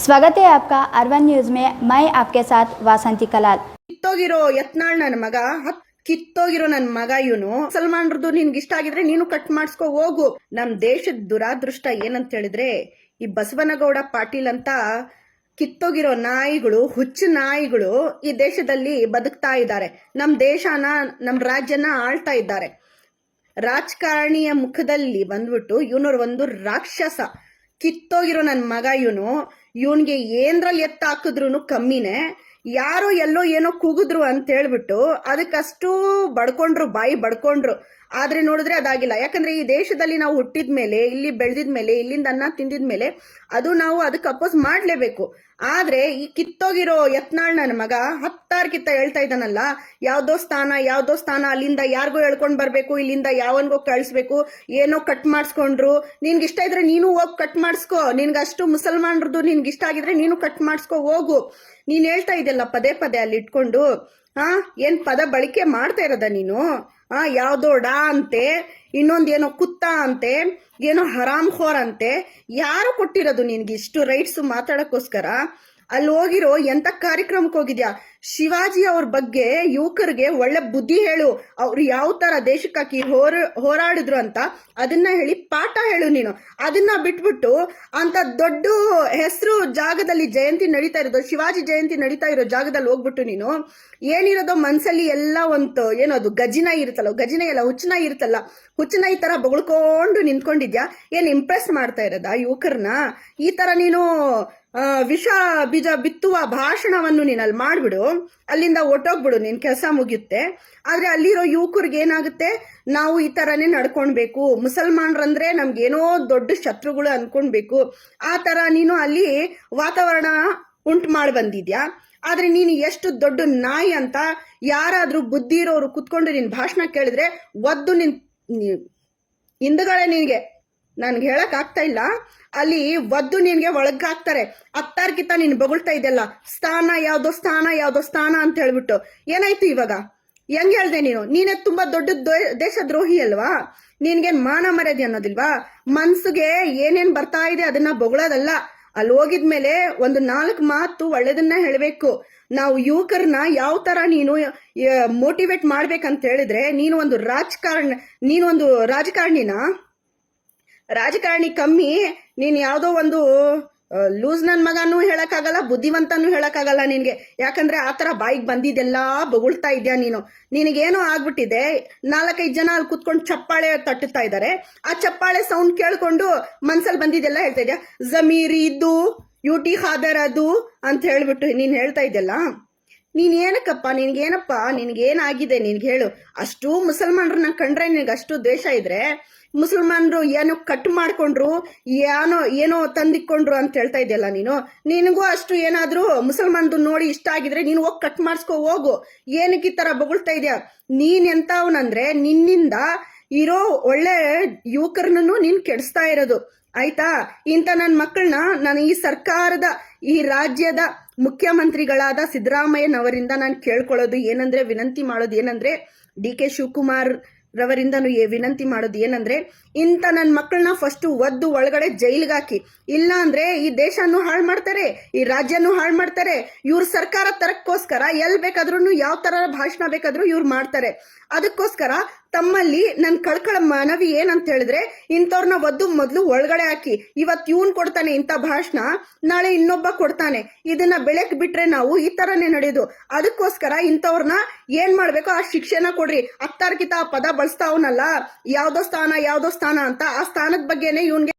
स्वागत है आपका अर्बन न्यूज में। मैं आपके साथ वासंती कलाल। ಕಿತ್ತೋಗಿರೋ ಯತ್ನಾಳ್ ನನ್ನ ಮಗ ಕಿತ್ತೋಗಿರೋ ನನ್ನ ಮಗ ಇವನು ಮುಸಲ್ಮಾನರದು ನಿನ್ಗೆ ಇಷ್ಟ ಆಗಿದ್ರೆ ನೀನು ಕಟ್ ಮಾಡಿಸ್ಕೋ ಹೋಗು. ನಮ್ ದೇಶದ ದುರಾದೃಷ್ಟ ಏನಂತ ಹೇಳಿದ್ರೆ ಈ ಬಸವನಗೌಡ ಪಾಟೀಲ್ ಅಂತ ಕಿತ್ತೋಗಿರೋ ನಾಯಿಗಳು, ಹುಚ್ಚು ನಾಯಿಗಳು ಈ ದೇಶದಲ್ಲಿ ಬದುಕ್ತಾ ಇದ್ದಾರೆ. ನಮ್ ದೇಶನ, ನಮ್ ರಾಜ್ಯನ ಆಳ್ತಾ ಇದ್ದಾರೆ. ರಾಜಕಾರಣಿಯ ಮುಖದಲ್ಲಿ ಬಂದ್ಬಿಟ್ಟು ಇವನವ್ರು ಒಂದು ರಾಕ್ಷಸ. ಕಿತ್ತೋಗಿರೋ ನನ್ನ ಮಗ ಇವನ್ಗೆ ಏನ್ರಲ್ಲಿ ಎತ್ತ ಹಾಕಿದ್ರು ಕಮ್ಮಿನೇ. ಯಾರೋ ಎಲ್ಲೋ ಏನೋ ಕೂಗಿದ್ರು ಅಂತ ಹೇಳ್ಬಿಟ್ಟು ಅದಕ್ಕಷ್ಟು ಬಡ್ಕೊಂಡ್ರು, ಬಾಯಿ ಬಡ್ಕೊಂಡ್ರು. ಆದ್ರೆ ನೋಡಿದ್ರೆ ಅದಾಗಿಲ್ಲ. ಯಾಕಂದ್ರೆ ಈ ದೇಶದಲ್ಲಿ ನಾವು ಹುಟ್ಟಿದ್ಮೇಲೆ, ಇಲ್ಲಿ ಬೆಳೆದಿದ್ಮೇಲೆ, ಇಲ್ಲಿಂದ ಅನ್ನ ತಿಂದಿದ್ಮೇಲೆ ಅದು ನಾವು ಅದಕ್ಕೆ ಅಪೋಸ್ ಮಾಡ್ಲೇಬೇಕು. ಆದ್ರೆ ಈ ಕಿತ್ತೋಗಿರೋ ಯತ್ನಾಳ್ ನನ್ನ ಮಗ ಕಿತ್ತ ಹೇಳ್ತಾ ಇದ್ದಾನಲ್ಲ, ಯಾವ್ದೋ ಸ್ಥಾನ ಅಲ್ಲಿಂದ ಯಾರಿಗೋ ಹೇಳ್ಕೊಂಡ್ ಬರ್ಬೇಕು, ಇಲ್ಲಿಂದ ಯಾವನ್ಗೋ ಕಳಿಸ್ಬೇಕು, ಏನೋ ಕಟ್ ಮಾಡಿಸ್ಕೊಂಡ್ರು. ನಿನ್ಗೆ ಇಷ್ಟ ಇದ್ರೆ ನೀನು ಹೋಗಿ ಕಟ್ ಮಾಡಿಸ್ಕೋ. ನಿನ್ಗಷ್ಟು ಮುಸಲ್ಮಾನರದು ನಿನ್ಗೆ ಇಷ್ಟ ಆಗಿದ್ರೆ ನೀನು ಕಟ್ ಮಾಡಿಸ್ಕೋ ಹೋಗು. ನೀನ್ ಹೇಳ್ತಾ ಇದೆಯಲ್ಲ ಪದೇ ಪದೇ ಅಲ್ಲಿ ಇಟ್ಕೊಂಡು, ಏನ್ ಪದ ಬಳಕೆ ಮಾಡ್ತಾ ಇರೋದ ನೀನು? ಯಾವ್ದೋ ಡಾ ಅಂತೆ, ಇನ್ನೊಂದೇನೋ ಕುತ್ತ ಅಂತೆ, ಏನೋ ಹರಾಮ್ ಖೋರ್ ಅಂತೆ. ಯಾರು ಕೊಟ್ಟಿರೋದು ನಿನ್ಗೆ ಇಷ್ಟು ರೈಟ್ಸ್ ಮಾತಾಡಕ್ಕೋಸ್ಕರ? ಅಲ್ಲಿ ಹೋಗಿರೋ ಎಂತ ಕಾರ್ಯಕ್ರಮಕ್ಕೆ ಹೋಗಿದ್ಯಾ? ಶಿವಾಜಿ ಅವ್ರ ಬಗ್ಗೆ ಯುವಕರಿಗೆ ಒಳ್ಳೆ ಬುದ್ಧಿ ಹೇಳು. ಅವ್ರು ಯಾವ ತರ ದೇಶಕ್ಕಾಗಿ ಹೋರಾಡಿದ್ರು ಅಂತ ಅದನ್ನ ಹೇಳಿ ಪಾಠ ಹೇಳು ನೀನು. ಅದನ್ನ ಬಿಟ್ಬಿಟ್ಟು ಅಂತ ದೊಡ್ಡ ಹೆಸರು ಜಾಗದಲ್ಲಿ ಜಯಂತಿ ನಡೀತಾ ಇರೋದು, ಶಿವಾಜಿ ಜಯಂತಿ ನಡೀತಾ ಇರೋ ಜಾಗದಲ್ಲಿ ಹೋಗ್ಬಿಟ್ಟು ನೀನು ಏನಿರೋದೋ ಮನ್ಸಲ್ಲಿ ಎಲ್ಲ ಒಂದು ಏನದು ಗಜಿನಾಯಿ ಇರುತ್ತಲ್ಲ, ಗಜಿನಾಯಿ ಎಲ್ಲ ಹುಚ್ಚನಾಯಿ ಇರುತ್ತಲ್ಲ, ಹುಚ್ಚನಾಯಿ ತರ ಬೊಗಳ್ಕೊಂಡು ನಿಂತ್ಕೊಂಡಿದ್ಯಾ? ಏನ್ ಇಂಪ್ರೆಸ್ ಮಾಡ್ತಾ ಇರೋದ ಯುವಕರನ್ನ? ಈ ತರ ನೀನು ವಿಷ ಬೀಜ ಬಿತ್ತುವ ಭಾಷಣವನ್ನು ನೀನ್ ಅಲ್ಲಿ ಮಾಡ್ಬಿಡು, ಅಲ್ಲಿಂದ ಒಟ್ಟೋಗ್ಬಿಡು, ನಿನ್ ಕೆಲಸ ಮುಗಿಯುತ್ತೆ. ಆದ್ರೆ ಅಲ್ಲಿರೋ ಯುವಕರಿಗೆ ಏನಾಗುತ್ತೆ, ನಾವು ಈ ತರನೇ ನಡ್ಕೊಳ್ಬೇಕು, ಮುಸಲ್ಮಾನ್ರಂದ್ರೆ ನಮ್ಗೇನೋ ದೊಡ್ಡ ಶತ್ರುಗಳು ಅನ್ಕೊಳ್ಬೇಕು, ಆ ತರ ನೀನು ಅಲ್ಲಿ ವಾತಾವರಣ ಉಂಟು ಮಾಡಿ ಬಂದಿದ್ಯಾ. ಆದ್ರೆ ನೀನು ಎಷ್ಟು ದೊಡ್ಡ ನಾಯಿ ಅಂತ ಯಾರಾದ್ರೂ ಬುದ್ಧಿ ಇರೋರು ಕುತ್ಕೊಂಡು ನಿನ್ ಭಾಷಣ ಕೇಳಿದ್ರೆ ಒದ್ದು ಹಿಂದಗಡೆ ನಿನ್ಗೆ ನನ್ಗೆ ಹೇಳಕ್ ಆಗ್ತಾ ಇಲ್ಲ, ಅಲ್ಲಿ ಒದ್ದು ನಿನ್ಗೆ ಒಳಗಾಕ್ತಾರೆ. ಅತ್ತಾರ್ಕಿಂತ ನೀನ್ ಬೊಗಳ್ತಾ ಇದೆಲ್ಲ ಯಾವ್ದೋ ಸ್ಥಾನ ಅಂತ ಹೇಳ್ಬಿಟ್ಟು ಏನಾಯ್ತು ಇವಾಗ? ಹೆಂಗ್ ಹೇಳ್ದೆ ನೀನು? ನೀನೇ ತುಂಬಾ ದೊಡ್ಡ ದೇಶ ದ್ರೋಹಿ ಅಲ್ವಾ? ನಿನ್ಗೇನ್ ಮಾನ ಮರ್ಯಾದೆ ಅನ್ನೋದಿಲ್ವಾ? ಮನ್ಸಿಗೆ ಏನೇನ್ ಬರ್ತಾ ಇದೆ ಅದನ್ನ ಬೊಗಳೋದಲ್ಲ. ಅಲ್ಲಿ ಹೋಗಿದ್ಮೇಲೆ ಒಂದು 4 ಮಾತು ಒಳ್ಳೇದನ್ನ ಹೇಳ್ಬೇಕು. ನಾವು ಯುವಕರನ್ನ ಯಾವ ತರ ನೀನು ಮೋಟಿವೇಟ್ ಮಾಡ್ಬೇಕಂತ ಹೇಳಿದ್ರೆ, ನೀನು ಒಂದು ರಾಜಕಾರಣಿ ಕಮ್ಮಿ, ನೀನ್ ಯಾವ್ದೋ ಒಂದು ಲೂಸ್ ನನ್ ಮಗನೂ ಹೇಳಕ್ಕಾಗಲ್ಲ, ಬುದ್ಧಿವಂತನೂ ಹೇಳಕ್ಕಾಗಲ್ಲ ನಿನ್ಗೆ. ಯಾಕಂದ್ರೆ ಆತರ ಬಾಯಿಗೆ ಬಂದಿದ್ದೆಲ್ಲ ಬೊಗಳ್ತಾ ಇದ್ಯಾ ನೀನು. ನಿನಗೇನೋ ಆಗ್ಬಿಟ್ಟಿದೆ. 4-5 ಜನ ಅಲ್ಲಿ ಕುತ್ಕೊಂಡು ಚಪ್ಪಾಳೆ ತಟ್ಟುತ್ತಾ ಇದ್ದಾರೆ. ಆ ಚಪ್ಪಾಳೆ ಸೌಂಡ್ ಕೇಳ್ಕೊಂಡು ಮನ್ಸಲ್ಲಿ ಬಂದಿದ್ದೆಲ್ಲ ಹೇಳ್ತಾ ಇದ್ಯಾ. ಜಮೀರಿ ಇದ್ದು ಯೂಟಿ ಖಾದರ್ ಅದು ಅಂತ ಹೇಳ್ಬಿಟ್ಟು ನೀನ್ ಹೇಳ್ತಾ ಇದ್ದೆಲ್ಲ. ನೀನ್ ಏನಕ್ಕಪ್ಪ, ನಿನ್ಗೇನಾಗಿದೆ ನಿನ್ಗೆ ಹೇಳು? ಅಷ್ಟು ಮುಸಲ್ಮಾನರನ್ನ ಕಂಡ್ರೆ ನಿನ್ಗೆ ಅಷ್ಟು ದ್ವೇಷ ಇದ್ರೆ, ಮುಸಲ್ಮಾನರು ಏನೋ ಕಟ್ ಮಾಡ್ಕೊಂಡ್ರು, ಏನೋ ತಂದಿಕ್ಕೊಂಡ್ರು ಅಂತ ಹೇಳ್ತಾ ಇದೆಯಲ್ಲ ನೀನು. ನಿನಗೂ ಅಷ್ಟು ಏನಾದ್ರೂ ಮುಸಲ್ಮಾನದು ನೋಡಿ ಇಷ್ಟ ಆಗಿದ್ರೆ ನೀನು ಹೋಗಿ ಕಟ್ ಮಾಡಿಸ್ಕೋ ಹೋಗು. ಏನಕ್ಕೆ ಈ ತರ ಬೊಗಳ್ತಾ ಇದೆಯಾ? ನೀನ್ ಎಂತವನಂದ್ರೆ ನಿನ್ನಿಂದ ಇರೋ ಒಳ್ಳೆ ಯುವಕರನ್ನು ನೀನ್ ಕೆಡಿಸ್ತಾ ಇರೋದು, ಆಯ್ತಾ? ಇಂಥ ನನ್ನ ಮಕ್ಕಳನ್ನ ನಾನು ಈ ಸರ್ಕಾರದ, ಈ ರಾಜ್ಯದ ಮುಖ್ಯಮಂತ್ರಿಗಳಾದ ಸಿದ್ದರಾಮಯ್ಯನವರಿಂದ ನಾನು ಕೇಳ್ಕೊಳ್ಳೋದು ಏನಂದ್ರೆ, ವಿನಂತಿ ಮಾಡೋದು ಏನಂದ್ರೆ, DK ಶಿವಕುಮಾರ್ ರವರಿಂದನು ವಿನಂತಿ ಮಾಡೋದು ಏನಂದ್ರೆ, ಇಂಥ ನನ್ನ ಮಕ್ಕಳನ್ನ ಫಸ್ಟ್ ಒದ್ದು ಒಳಗಡೆ ಜೈಲಿಗೆ ಹಾಕಿ. ಇಲ್ಲ ಅಂದ್ರೆ ಈ ದೇಶನೂ ಹಾಳು ಮಾಡ್ತಾರೆ, ಈ ರಾಜ್ಯನೂ ಹಾಳು ಮಾಡ್ತಾರೆ. ಇವ್ರ ಸರ್ಕಾರ ತರಕ್ಕೋಸ್ಕರ ಎಲ್ ಬೇಕಾದ್ರೂ ಯಾವ ತರ ಭಾಷಣ ಬೇಕಾದ್ರೂ ಇವ್ರು ಮಾಡ್ತಾರೆ. ಅದಕ್ಕೋಸ್ಕರ ತಮ್ಮಲ್ಲಿ ನನ್ ಕಳ್ಕಳ ಮನವಿ ಏನಂತ ಹೇಳಿದ್ರೆ, ಇಂಥವ್ರನ್ನ ಒದ್ದು ಮೊದ್ಲು ಒಳಗಡೆ ಹಾಕಿ. ಇವತ್ತು ಇವನ್ ಕೊಡ್ತಾನೆ ಇಂಥ ಭಾಷಣ, ನಾಳೆ ಇನ್ನೊಬ್ಬ ಕೊಡ್ತಾನೆ. ಇದನ್ನ ಬೆಳಕ್ ಬಿಟ್ರೆ ನಾವು ಈ ತರನೇ ನಡೆಯೋದು. ಅದಕ್ಕೋಸ್ಕರ ಇಂಥವ್ರನ್ನ ಏನ್ ಮಾಡ್ಬೇಕು ಆ ಶಿಕ್ಷೆನ ಕೊಡ್ರಿ. ಅತ್ತಾರ್ಕಿತ ಆ ಪದ ಬಳಸ್ತಾವನಲ್ಲ, ಯಾವ್ದೋ ಸ್ಥಾನ ಅಂತ, ಆ ಸ್ಥಾನದ ಬಗ್ಗೆನೆ ಇವನ್ಗೆ